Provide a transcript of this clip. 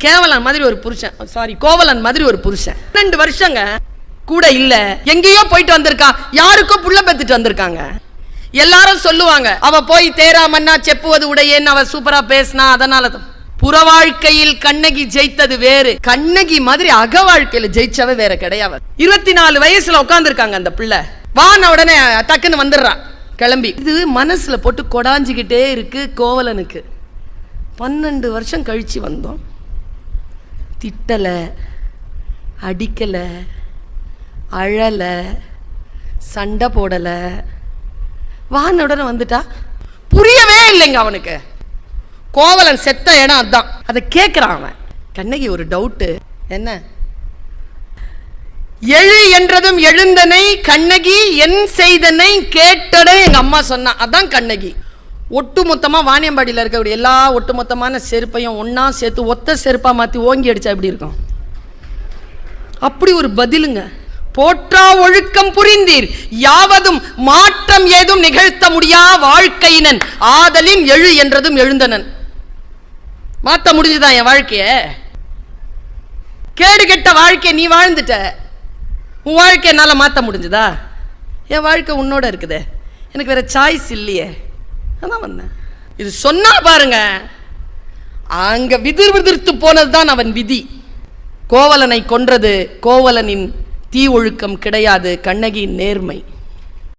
கேவலன் மாதிரி ஒரு புருஷன், சாரி கோவலன் மாதிரி ஒரு புருஷன். 2 வருஷங்க கூட இல்ல, எங்கேயோ போயிட்டு வந்திருக்கா, யாருக்கோ புள்ள பெத்துட்டு வந்திருக்காங்க. எல்லாரும் சொல்லுவாங்க அவ போய் தேராமன்னா செப்புவது உடையேன்னு அவ சூப்பரா பேசினா. அதனால புற வாழ்க்கையில் கண்ணகி ஜெயித்தது வேறு, கண்ணகி மாதிரி அக வாழ்க்கையில ஜெயிச்சவ வேற கிடையாது. 24 வயசுல உட்கார்ந்து இருக்காங்க அந்த பிள்ளை. வான உடனே டக்குன்னு வந்துடுறா கிளம்பி. இது மனசுல போட்டு கொடாஞ்சிக்கிட்டே இருக்கு கோவலனுக்கு. 12 வருஷம் கழிச்சு வந்தோம். திட்டல, அடிக்கல, அழல, சண்டை போடல, வான உடனே வந்துட்டா. புரியவே இல்லைங்க அவனுக்கு. கோவலன் செத்த இடம் அதான். அதை கேட்கிறான் அவன். கண்ணகி ஒரு டவுட்டு, என்ன எழு என்றதும் எழுந்தனை கண்ணகி என் செய்தனை கேட்டட எங்க அம்மா சொன்னா. அதான் கண்ணகி. ஒட்டு மொத்தமா வாணியம்பாடியில் இருக்கக்கூடிய எல்லா ஒட்டுமொத்தமான செருப்பையும் ஒன்னா சேர்த்து ஒத்த செருப்பா மாத்தி ஓங்கி அடிச்சா எப்படி இருக்கும்? அப்படி ஒரு பதிலுங்க. போற்றா ஒழுக்கம் புரிந்தீர் யாவதும் மாற்றம் ஏதும் நிகழ்த்த முடியா வாழ்க்கையினன் ஆதலின் எழு என்றதும் எழுந்தனன். மாத்த முடிஞ்சுதான் என் வாழ்க்கைய? கேடு கெட்ட வாழ்க்கைய நீ வாழ்ந்துட்ட, உன் வாழ்க்கை என்னால மாத்த முடிஞ்சுதா? என் வாழ்க்கை உன்னோட இருக்குதே, எனக்கு வேற சாய்ஸ் இல்லையே, அதான் வந்தேன். இது சொன்னா பாருங்க, அங்க விதிர்விதிர்த்து போனதுதான் அவன் விதி. கோவலனை கொன்றது கோவலனின் தீ ஒழுக்கம் கிடையாது, கண்ணகியின் நேர்மை.